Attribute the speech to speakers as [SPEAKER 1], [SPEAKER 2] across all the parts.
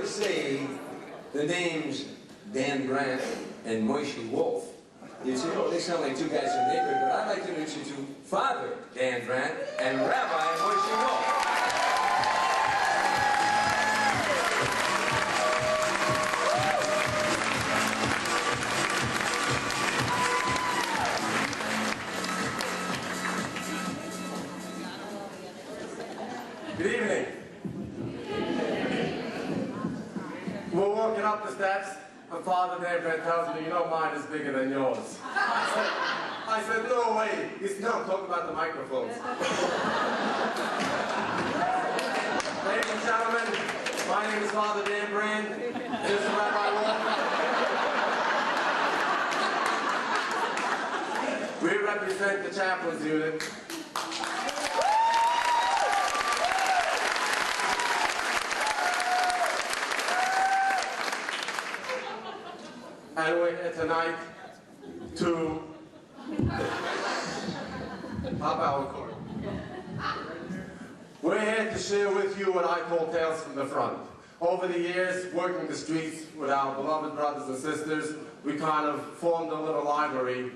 [SPEAKER 1] would say the names Dan Brandt and Moishe Wolf, you'd say, oh, they sound like two guys from the neighborhood, but I'd like to introduce you to Father Dan Brandt and Rabbi Moishe Wolf.
[SPEAKER 2] Good evening. We're walking up the steps, and Father Dan Brandt tells me, you know, mine is bigger than yours. I said, no way. He said, no, I'm talking about the microphones. Ladies and gentlemen, my name is Father Dan Brandt. This is Rabbi Wolf. We represent the Chaplain's unit. And we're here tonight to pop our court. We're here to share with you what I call Tales from the Front. Over the years, working the streets with our beloved brothers and sisters, we kind of formed a little library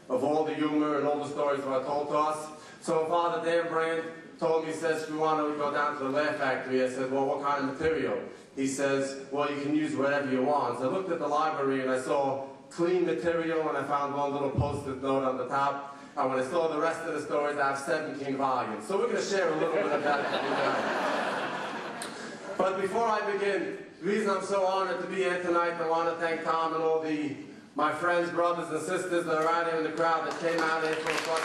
[SPEAKER 2] of all the humor and all the stories that were told to us. So Father Dan Brandt told me, he says, we want to go down to the Laugh Factory. I said, well, what kind of material? He says, well, you can use whatever you want. So I looked at the library and I saw clean material, and I found one little post-it note on the top. And when I saw the rest of the stories, I have 17 volumes. So we're going to share a little bit of that. But before I begin, the reason I'm so honored to be here tonight, I want to thank Tom and all my friends, brothers, and sisters that are out here in the crowd that came out here for a fun.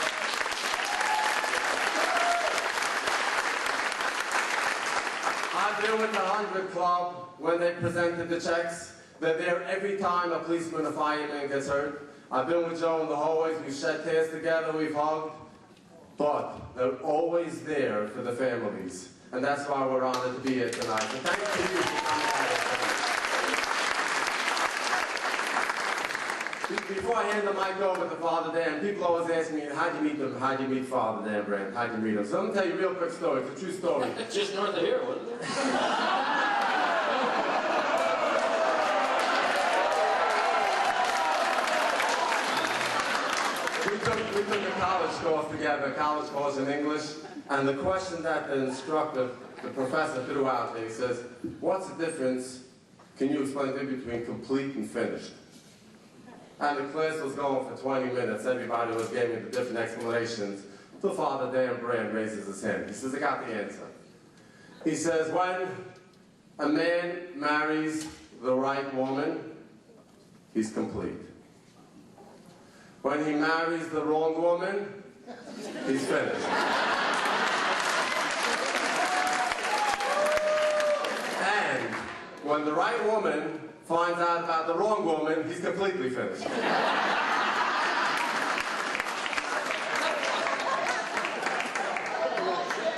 [SPEAKER 2] I've been with the 100 Club when they presented the checks. They're there every time a policeman or fireman gets hurt. I've been with Joe in the hallways. We've shed tears together. We've hugged. But they're always there for the families. And that's why we're honored to be here tonight. So thank you for coming out. Before I hand the mic over to Father Dan, people always ask me, how'd you meet them? How'd you meet Father Dan Brandt? How'd you meet him? So I'm going to tell you a real quick story. It's a true story.
[SPEAKER 3] Just north of here, wasn't it?
[SPEAKER 2] We took a college course together, a college course in English, and the question that the instructor, the professor threw out there, he says, what's the difference, can you explain to me, between complete and finished? And the class was going for 20 minutes. Everybody was giving the different explanations. So Father Dan Brandt raises his hand. He says, I got the answer. He says, when a man marries the right woman, he's complete. When he marries the wrong woman, he's finished. And when the right woman finds out about the wrong woman, he's completely finished.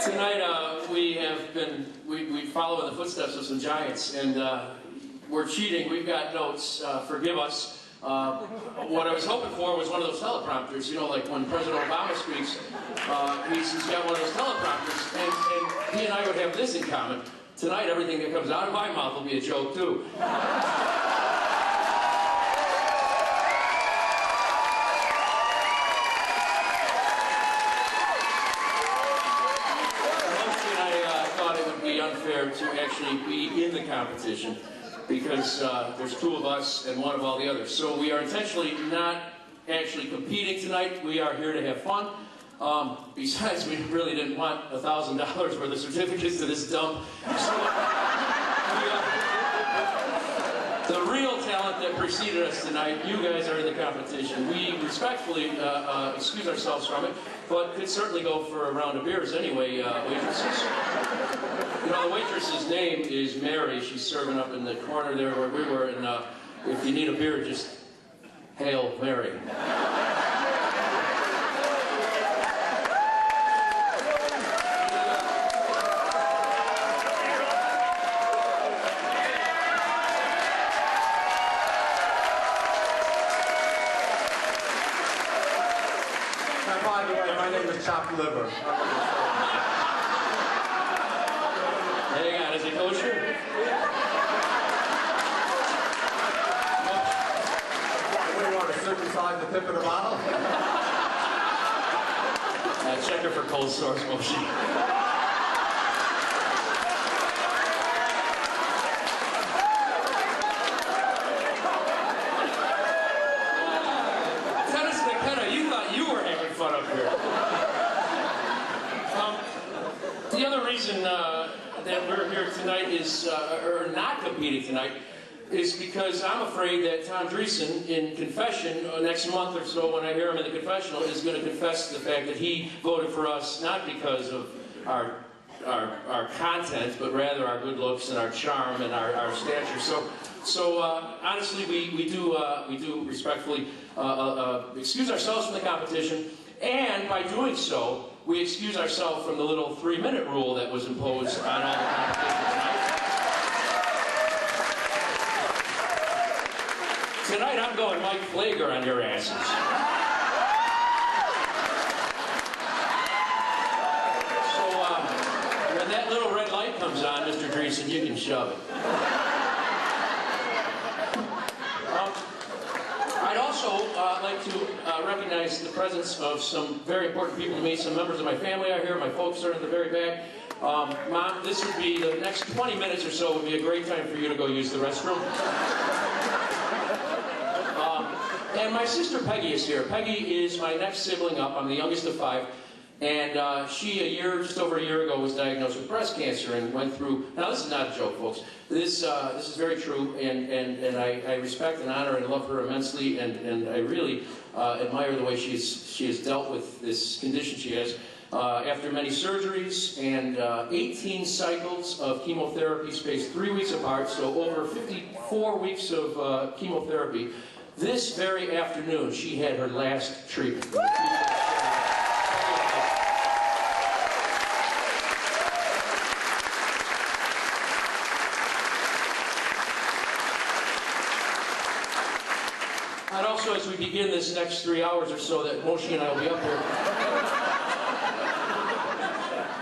[SPEAKER 3] Tonight we follow in the footsteps of some giants, and we're cheating. We've got notes. Forgive us. What I was hoping for was one of those teleprompters, you know, like when President Obama speaks, he's got one of those teleprompters, and he and I would have this in common. Tonight, everything that comes out of my mouth will be a joke, too. Unfair to actually be in the competition because there's two of us and one of all the others. So we are intentionally not actually competing tonight. We are here to have fun. Besides, we really didn't want $1,000 worth of certificates to this dump. So, the real talent that preceded us tonight, you guys are in the competition. We respectfully excuse ourselves from it, but could certainly go for a round of beers anyway, waitresses. You know, the waitress's name is Mary. She's serving up in the corner there where we were, and if you need a beer, just hail Mary.
[SPEAKER 2] By the way, my name is Chopped Liver.
[SPEAKER 3] Hang on, is it kosher?
[SPEAKER 2] the tip of the bottle?
[SPEAKER 3] Check her for cold sores, Moshi. Dennis McKenna, you thought you were having fun up here. The other reason that we're here tonight is, or not competing tonight, is because I'm afraid that Tom Dreesen, in confession, next month or so, when I hear him in the confessional, is going to confess the fact that he voted for us not because of our content, but rather our good looks and our charm and our stature. So honestly, we do respectfully excuse ourselves from the competition, and by doing so, we excuse ourselves from the little 3-minute rule that was imposed on all the competition tonight. Tonight I'm going Mike Flager on your asses. So when that little red light comes on, Mr. Dreesen, you can shove it. I'd also like to recognize the presence of some very important people to me. Some members of my family are here. My folks are in the very back. Mom, this would be the next 20 minutes or so would be a great time for you to go use the restroom. And my sister Peggy is here. Peggy is my next sibling up. I'm the youngest of 5. And she, just over a year ago, was diagnosed with breast cancer and went through... Now, this is not a joke, folks. This is very true, and I respect and honor and love her immensely, and I really admire the way she has dealt with this condition she has. After many surgeries and 18 cycles of chemotherapy spaced 3 weeks apart, so over 54 weeks of chemotherapy, this very afternoon, she had her last treatment. And also, as we begin this next 3 hours or so that Moshi and I will be up here,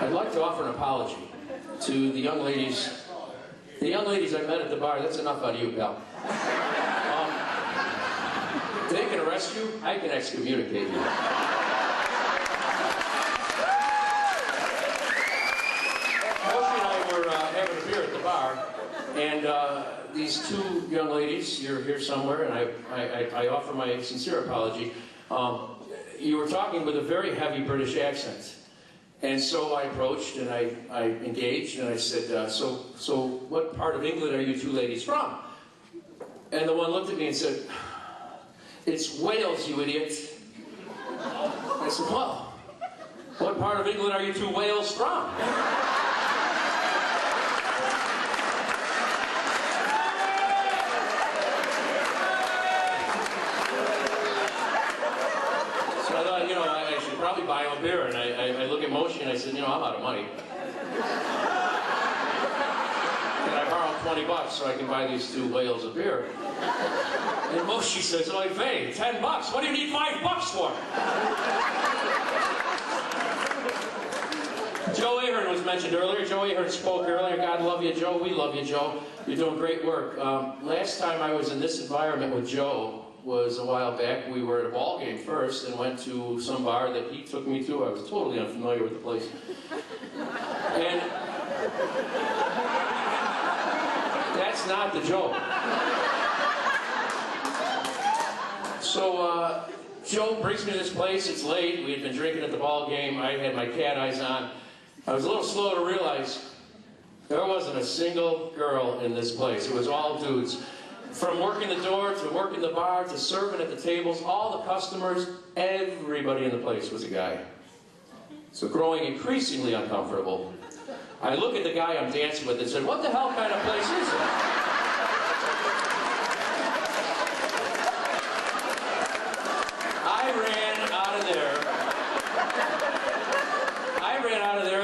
[SPEAKER 3] I'd like to offer an apology to the young ladies. The young ladies I met at the bar. That's enough out of you, pal. They can arrest you, I can excommunicate you. Moshi and I were having a beer at the bar, and these 2 young ladies, you're here somewhere, and I offer my sincere apology. You were talking with a very heavy British accent. And so I approached, and I engaged, and I said, so what part of England are you 2 ladies from? And the one looked at me and said, "It's Wales, you idiot." I said, "Well, what part of England are you 2 Wales from?" So I thought, I should probably buy him a beer. And I look at Moshi and I said, I'm out of money. Can I borrow $20 so I can buy these 2 whales of beer? And Moshi says, "Oy vey, $10. What do you need $5 for?" Joe Ahern was mentioned earlier. Joe Ahern spoke earlier. God love you, Joe. We love you, Joe. You're doing great work. Last time I was in this environment with Joe was a while back. We were at a ball game first and went to some bar that he took me to. I was totally unfamiliar with the place. And that's not the joke. So Joe brings me to this place. It's late. We had been drinking at the ball game. I had my cat eyes on. I was a little slow to realize there wasn't a single girl in this place. It was all dudes. From working the door to working the bar to serving at the tables, all the customers, everybody in the place was a guy. So growing increasingly uncomfortable, I look at the guy I'm dancing with and said, "What the hell kind of place is it?" I ran out of there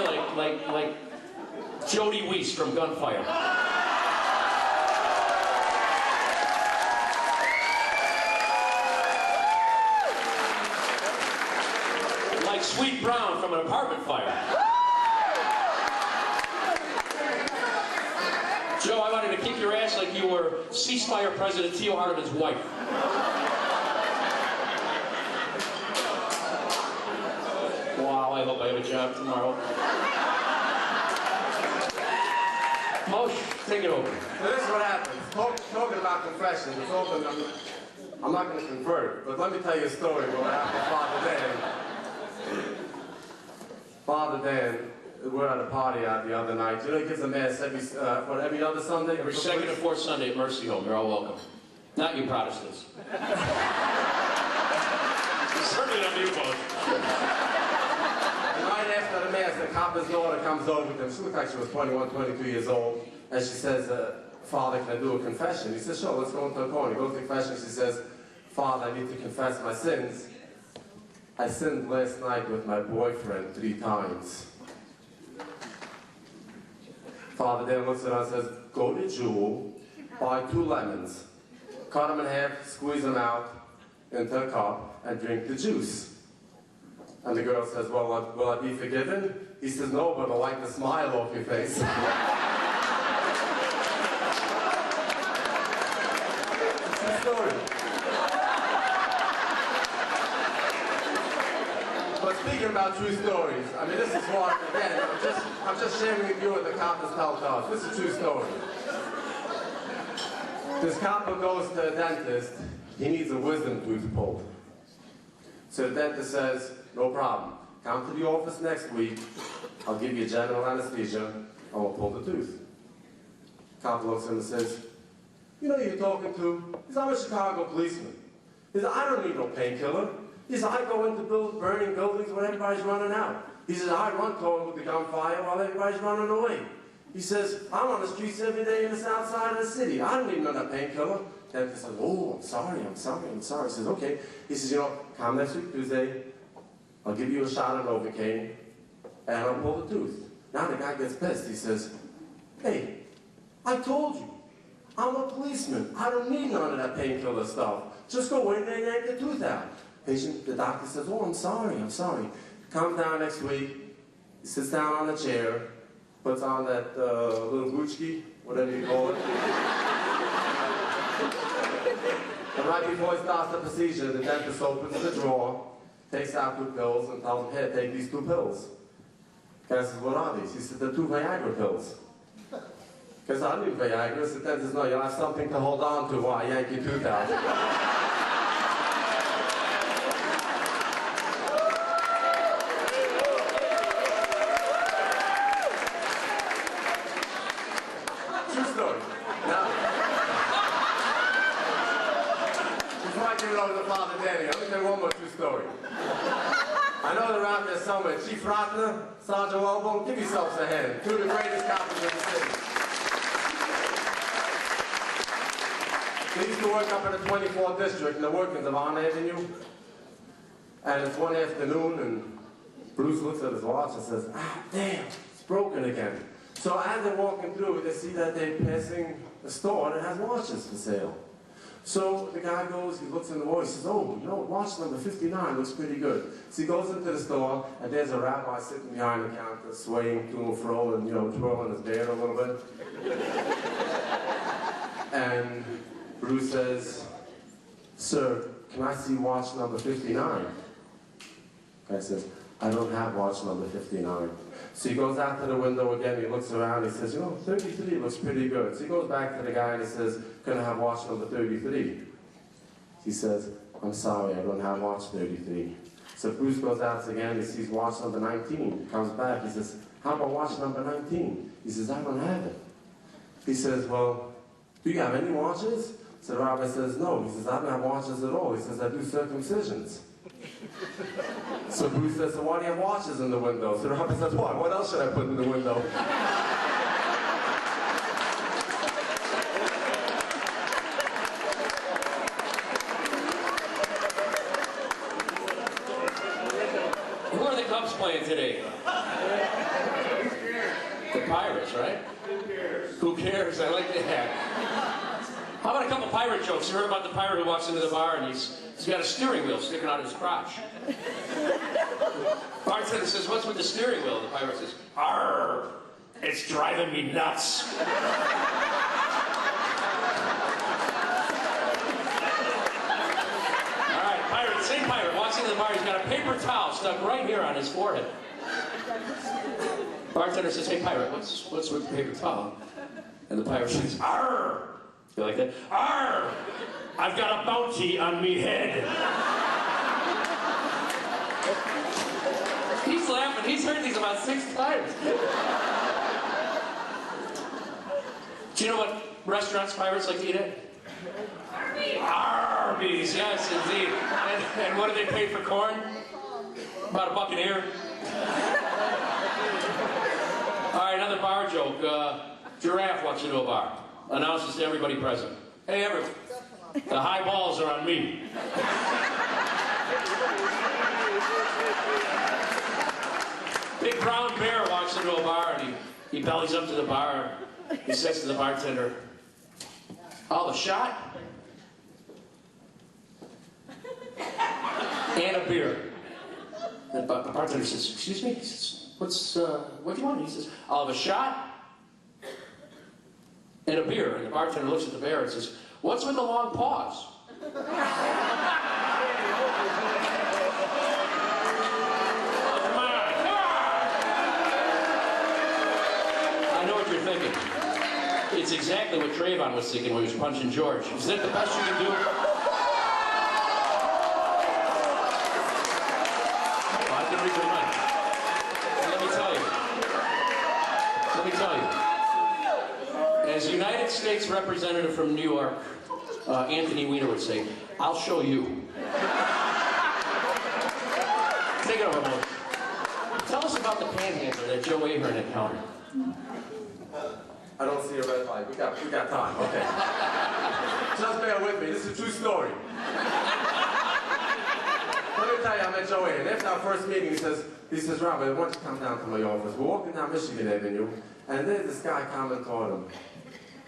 [SPEAKER 3] like Jody Weiss from Gunfire. Like Sweet Brown from an apartment fire. Joe, I wanted to kick your ass like you were ceasefire President Theo Hardeman's wife. job tomorrow. Moshe, take it over.
[SPEAKER 2] So this is what happens. Talking about confession, I'm not going to convert, but let me tell you a story what happened to Father Dan. Father Dan, we're at a party out the other night. You know he gives a mass every other Sunday?
[SPEAKER 3] Every second and fourth Sunday at Mercy Home. You're all welcome. Not you Protestants. Certainly not you, Moshe.
[SPEAKER 2] And right after the mass, the copper's daughter comes over with him. She looked like she was 21, 22 years old. And she says, Father, can I do a confession? He says, sure, let's go into the corner. He goes to confession. She says, Father, I need to confess my sins. I sinned last night with my boyfriend 3 times. Father then looks at her and says, go to Jewel, buy 2 lemons, cut them in half, squeeze them out into a cup, and drink the juice. And the girl says, well, will I be forgiven? He says, no, but I'll wipe the smile off your face. True story. But speaking about true stories, I mean, this is what, again, I'm just sharing with you what the coppers tell us. This is a true story. This copper goes to a dentist. He needs a wisdom tooth pulled. So the dentist says, no problem. Come to the office next week. I'll give you general anesthesia, and we'll pull the tooth. Copper looks at him and says, you know who you're talking to? He says, I'm a Chicago policeman. He says, I don't need no painkiller. He says, I go into burning buildings when everybody's running out. He says, I run toward with the gunfire while everybody's running away. He says, I'm on the streets every day in the south side of the city. I don't need none of that painkiller. Dentist says, oh, I'm sorry. He says, okay. He says, you know, come next week Tuesday. I'll give you a shot of Novocaine, and I'll pull the tooth. Now the guy gets pissed. He says, hey, I told you. I'm a policeman. I don't need none of that painkiller stuff. Just go in there and yank the tooth out. The doctor says, oh, I'm sorry. Come down next week. He sits down on a chair, puts on that little Gucci, whatever you call it. And right before he starts the procedure, the dentist opens the drawer, takes out 2 pills, and tells him, here, take these 2 pills. The guy says, what are these? He said, they're 2 Viagra pills. Because I need Viagra. The dentist says, no, you'll have something to hold on to while I yank your tooth out. Chief Rotner, Sergeant Wellbone, give yourselves a hand. 2 of the greatest coppers in the city. They used to work up in the 24th district in the workings of On Avenue. And it's one afternoon, and Bruce looks at his watch and says, ah, damn, it's broken again. So as they're walking through, they see that they're passing a store that has watches for sale. So the guy goes, he looks in the wall, he says, oh, you know, watch number 59 looks pretty good. So he goes into the store, and there's a rabbi sitting behind the counter, swaying to and fro, and, you know, twirling his beard a little bit. And Bruce says, sir, can I see watch number 59? The guy says, I don't have watch number 59. So he goes out to the window again, he looks around, he says, you know, 33 looks pretty good. So he goes back to the guy and he says, can I have watch number 33? He says, I'm sorry, I don't have watch 33. So Bruce goes out again, he sees watch number 19. He comes back, he says, how about watch number 19? He says, I don't have it. He says, well, do you have any watches? So the rabbi says, no. He says, I don't have watches at all. He says, I do circumcisions. So Bruce says, so why do you have watches in the window? So the rabbi says, why? What else should I put in the window?
[SPEAKER 3] Who are the Cubs playing today? The Pirates, right? Who cares? I like that. How about a couple pirate jokes? You heard about the pirate who walks into the bar and he's got a steering wheel sticking out of his crotch. Bartender says, what's with the steering wheel? The pirate says, arr, it's driving me nuts. All right, pirate, same pirate walks into the bar. He's got a paper towel stuck right here on his forehead. Bartender says, hey, pirate, what's with the paper towel? And the pirate says, arr! You like that? Arr! I've got a bounty on me head. He's laughing. He's heard these about 6 times. Do you know what restaurants pirates like to eat at? Arby's, yes, indeed. And what do they pay for corn? About $1 an ear. All right, another bar joke. Giraffe walks into a bar, announces to everybody present, hey, everyone, the high balls are on me. Big brown bear walks into a bar and he bellies up to the bar. He says to the bartender, I'll have a shot and a beer. The bartender says, excuse me? He says, what do you want? He says, I'll have a shot and a beer. And the bartender looks at the bear and says, what's with the long pause? Oh, come on. I know what you're thinking. It's exactly what Trayvon was thinking when he was punching George. Is that the best you can do? Well, I can read your mind. Let me tell you. As United States Representative from New York, Anthony Weiner would say, I'll show you. Take it over, Mo. Tell us about the panhandler that Joe Ahern encountered.
[SPEAKER 2] I don't see a red light. We got time. Okay. Just bear with me. This is a true story. Let me tell you, I met Joe Ahern. After our first meeting, he says, Robert, why don't you come down to my office? We're walking down Michigan Avenue, and there's this guy commenting on him.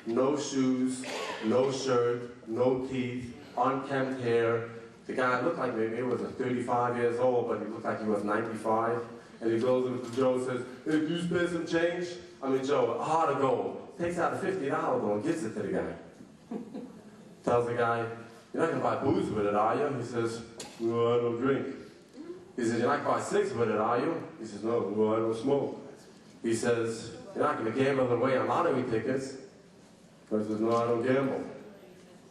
[SPEAKER 2] No shoes, no shirt, no teeth, unkempt hair. The guy looked like maybe he was 35 years old, but he looked like he was 95. And he goes over to Joe and says, hey, can you spare some change? I mean, Joe, a heart of gold. Takes out a $50 bill and gives it to the guy. Tells the guy, you're not going to buy booze with it, are you? He says, no, I don't drink. He says, you're not going to buy cigs with it, are you? He says, no, I don't smoke. He says, you're not going to gamble away on lottery tickets. He says, no, I don't gamble.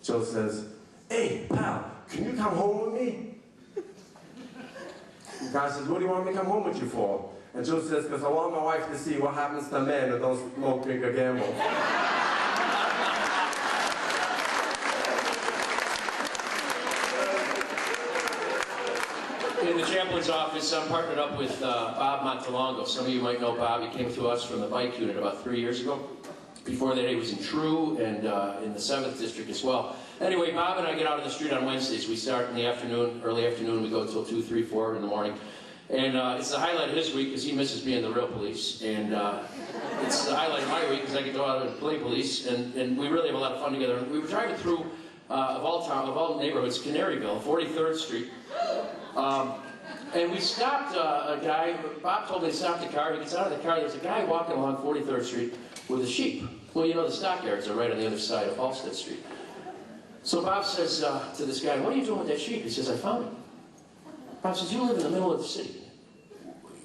[SPEAKER 2] Joe says, hey, pal, can you come home with me? The guy says, what do you want me to come home with you for? And Joe says, because I want my wife to see what happens to men that don't smoke, drink, or gamble.
[SPEAKER 3] In the chaplain's office, I'm partnered up with Bob Montalongo. Some of you might know Bob. He came to us from the bike unit about 3 years ago. Before that, he was in True and in the 7th District as well. Anyway, Bob and I get out on the street on Wednesdays. We start in the afternoon, early afternoon. We go until 2, 3, 4 in the morning. And it's the highlight of his week because he misses being the real police. And it's the highlight of my week because I get to go out and play police. And we really have a lot of fun together. And we were driving through, of all neighborhoods, Canaryville, 43rd Street. And we stopped a guy. Bob told me to stop the car. He gets out of the car. There's a guy walking along 43rd Street with a sheep. Well, you know, the stockyards are right on the other side of Halstead Street. So Bob says to this guy, what are you doing with that sheep? He says, I found it. Bob says, you live in the middle of the city.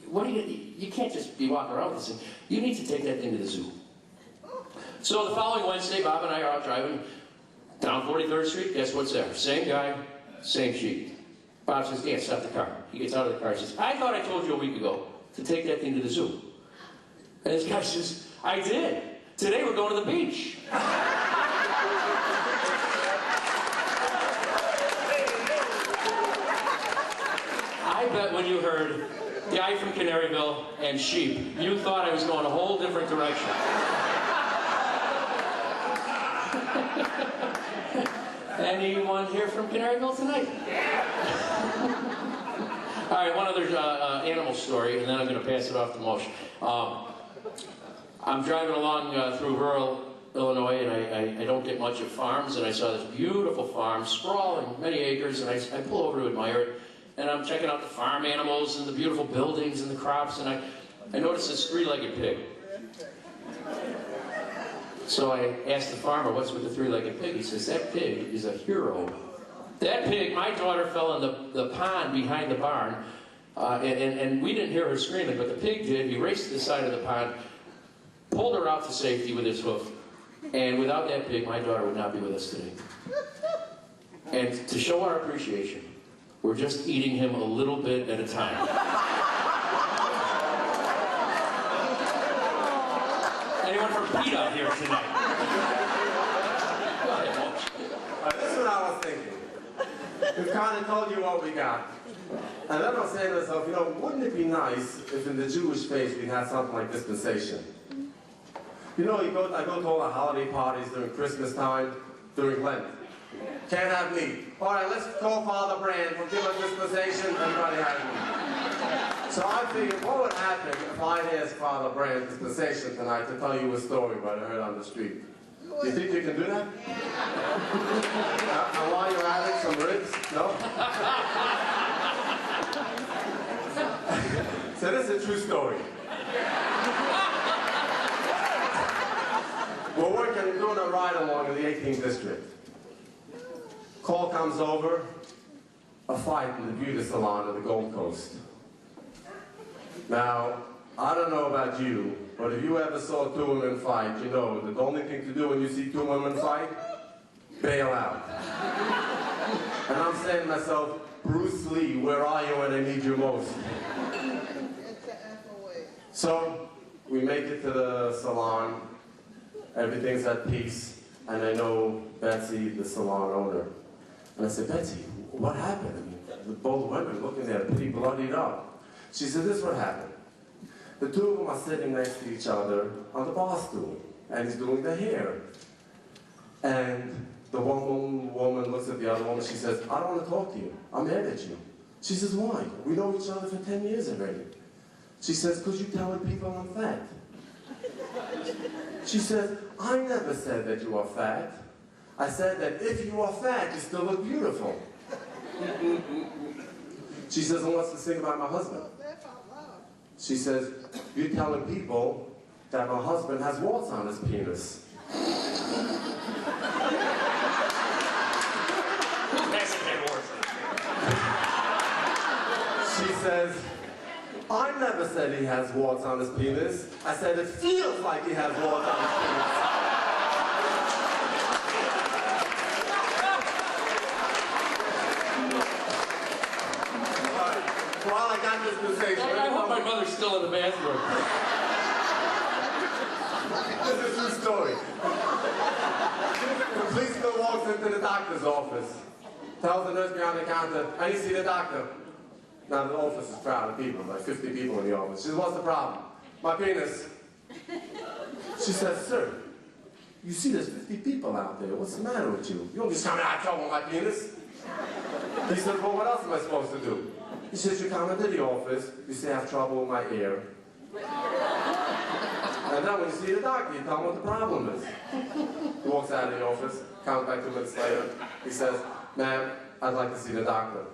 [SPEAKER 3] What do you can't just be walking around with this thing. You need to take that thing to the zoo. So the following Wednesday, Bob and I are out driving down 43rd Street. Guess what's there? Same guy, same sheep. Bob says, yeah, stop the car. He gets out of the car and says, I thought I told you a week ago to take that thing to the zoo. And this guy says, I did. Today we're going to the beach. I bet when you heard guy from Canaryville and sheep, you thought I was going a whole different direction. Anyone here from Canaryville tonight? All right, one other animal story, and then I'm going to pass it off to Moshe. I'm driving along through rural Illinois, and I don't get much of farms, and I saw this beautiful farm, sprawling, many acres, and I pull over to admire it, and I'm checking out the farm animals and the beautiful buildings and the crops, and I noticed this three-legged pig. So I asked the farmer, what's with the three-legged pig? He says, that pig is a hero. That pig, my daughter fell in the pond behind the barn, And we didn't hear her screaming, but the pig did. He raced to the side of the pond, pulled her out to safety with his hoof. And without that pig, my daughter would not be with us today. And to show our appreciation, we're just eating him a little bit at a time. Anyone from Pete out here tonight? Go ahead, Walsh.
[SPEAKER 2] This is what I was thinking. We've kind of told you what we got. And then I was saying to myself, you know, wouldn't it be nice if in the Jewish faith we had something like dispensation? You know, I go to all the holiday parties during Christmas time, during Lent. Can't have meat. All right, let's call Father Brandt. We'll give us dispensation. Everybody has meat. So I figured, what would happen if I asked Father Brandt dispensation tonight to tell you a story what I heard on the street? Do you think you can do that? And while you're at it, some ribs? No? So this is a true story. We're doing a ride along in the 18th district. Call comes over, a fight in the beauty salon of the Gold Coast. Now, I don't know about you, but if you ever saw two women fight, you know that the only thing to do when you see two women fight, bail out. And I'm saying to myself, Bruce Lee, where are you when I need you most? So, we make it to the salon, everything's at peace, and I know Betsy, the salon owner. And I said, Betsy, what happened? I mean, both women looking there pretty bloodied up. She said, this is what happened. The two of them are sitting next to each other on the bar stool, and he's doing their hair. And the one woman looks at the other woman, she says, I don't want to talk to you. I'm mad at you. She says, why? We know each other for 10 years already. She says, because you're telling people I'm fat. She says, I never said that you are fat. I said that if you are fat, you still look beautiful. She says, and what's this thing about my husband? She says, you're telling people that my husband has warts on his penis. She says, I never said he has warts on his penis. I said it feels like he has warts on his penis. Well, I got this conversation.
[SPEAKER 3] I hope my mother's still in the bathroom.
[SPEAKER 2] This is a true story. The policeman walks into the doctor's office, tells the nurse behind the counter, I need to see the doctor. Now the office is crowded of people, like 50 people in the office. She says, what's the problem? My penis. She says, sir, you see there's 50 people out there. What's the matter with you? You don't just come out of trouble with my penis. He says, well, what else am I supposed to do? He says, you come into the office, you say I have trouble with my ear. And then when you see the doctor, you tell him what the problem is. He walks out of the office, comes back 2 minutes later. He says, ma'am, I'd like to see the doctor.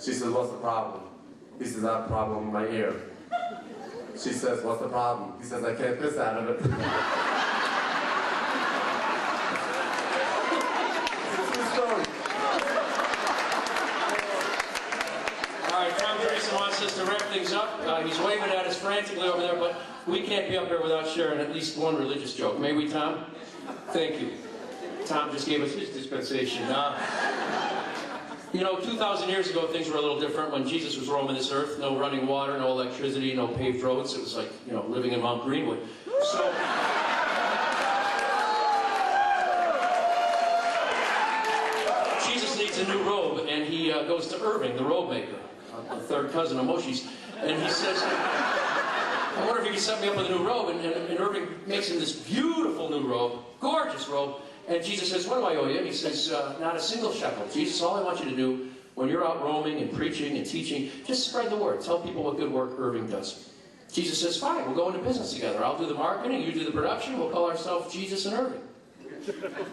[SPEAKER 2] She says, what's the problem? He says, I have a problem with my ear. She says, what's the problem? He says, I can't piss out of it. It's a true story.
[SPEAKER 3] All right, Tom Grayson wants us to wrap things up. He's waving at us frantically over there, but we can't be up here without sharing at least one religious joke. May we, Tom? Thank you. Tom just gave us his dispensation. You know, 2,000 years ago, things were a little different when Jesus was roaming this earth. No running water, no electricity, no paved roads. It was like, you know, living in Mount Greenwood. So, Jesus needs a new robe, and he goes to Irving, the robe maker, a third cousin of Moshe's, and he says, I wonder if you can set me up with a new robe. And Irving makes him this beautiful new robe, gorgeous robe. And Jesus says, what do I owe you? And he says, not a single shekel. Jesus, all I want you to do when you're out roaming and preaching and teaching, just spread the word. Tell people what good work Irving does. Jesus says, fine, we'll go into business together. I'll do the marketing, you do the production. We'll call ourselves Jesus and Irving.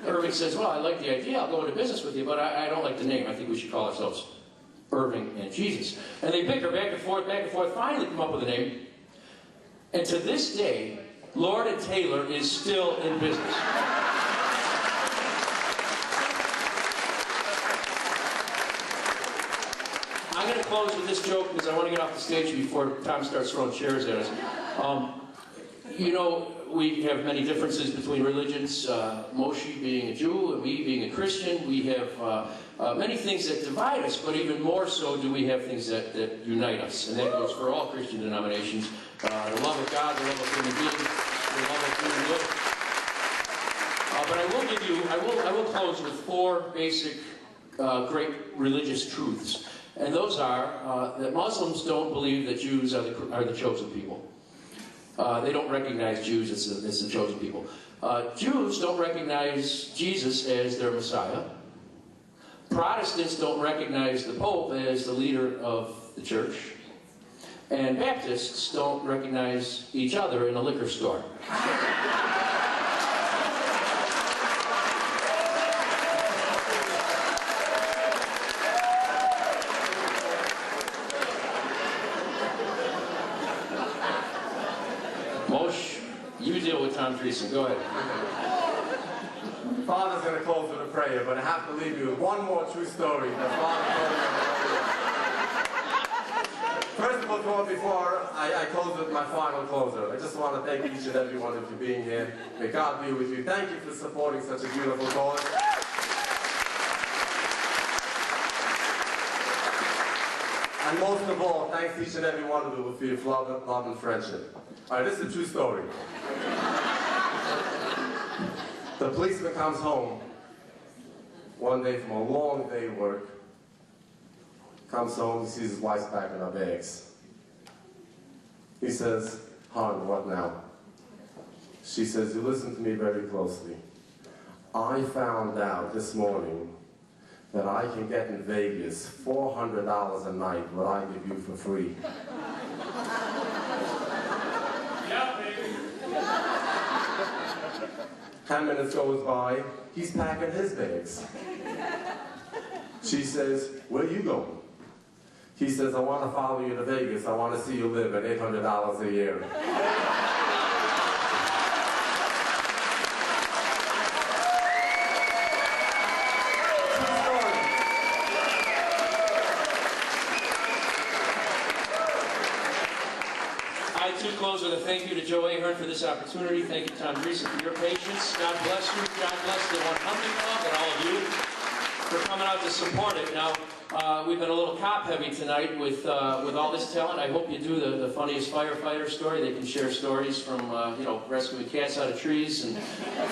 [SPEAKER 3] Irving says, well, I like the idea. I'll go into business with you, but I don't like the name. I think we should call ourselves Irving and Jesus. And they bicker back and forth, finally come up with a name. And to this day, Lord and Taylor is still in business. I'm going to close with this joke because I want to get off the stage before Tom starts throwing chairs at us. You know, we have many differences between religions. Moshe being a Jew and me being a Christian. We have many things that divide us, but even more so do we have things that unite us. And that goes for all Christian denominations. The love of God, the love of human beings, the love of human good. But I will close with 4 basic great religious truths. And those are that Muslims don't believe that Jews are the chosen people. They don't recognize Jews as the chosen people. Jews don't recognize Jesus as their Messiah. Protestants don't recognize the Pope as the leader of the church. And Baptists don't recognize each other in a liquor store. Moshe, you deal with Tom Dreesen. Go ahead.
[SPEAKER 2] Father's going to close with a prayer, but I have to leave you with one more true story that Father told me. First of all, before I close with my final closer, I just want to thank each and every one of you being here. May God be with you. Thank you for supporting such a beautiful cause. And most of all, thanks each and every one of you for your love and friendship. All right, this is a true story. The policeman comes home one day from a long day of work, comes home, he sees his wife's packing her bags. He says, "Hon, what now?" She says, "You listen to me very closely. I found out this morning that I can get in Vegas $400 a night, what I give you for free."
[SPEAKER 3] Yeah, baby.
[SPEAKER 2] 10 minutes goes by, he's packing his bags. She says, "Where you going?" He says, "I want to follow you to Vegas. I want to see you live at $800 a year."
[SPEAKER 3] I too close with a thank you to Joe Ahern for this opportunity. Thank you, Tom Dreesen, for your patience. God bless you. God bless the 100 Club and all of you for coming out to support it. Now, we've been a little cop-heavy tonight with all this talent. I hope you do the funniest firefighter story. They can share stories from, you know, rescuing cats out of trees and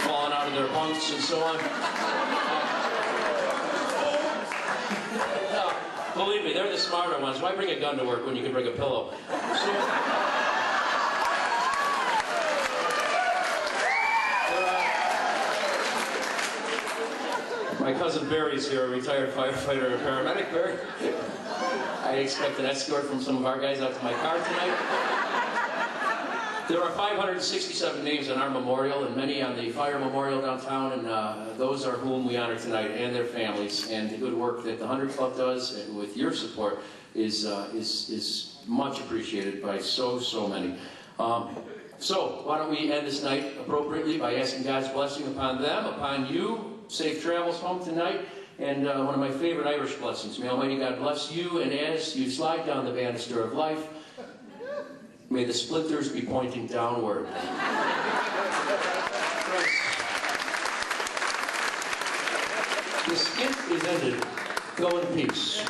[SPEAKER 3] falling out of their bunks and so on. No, believe me, they're the smarter ones. Why bring a gun to work when you can bring a pillow? So, my cousin Barry's here, a retired firefighter and paramedic. Barry, I expect an escort from some of our guys out to my car tonight. There are 567 names on our memorial and many on the fire memorial downtown, and those are whom we honor tonight and their families. And the good work that the 100 Club does, and with your support, is much appreciated by so many. So why don't we end this night appropriately by asking God's blessing upon them, upon you. Safe travels home tonight, and one of my favorite Irish blessings. May Almighty God bless you, and as you slide down the banister of life, may the splinters be pointing downward. The skit is ended. Go in peace.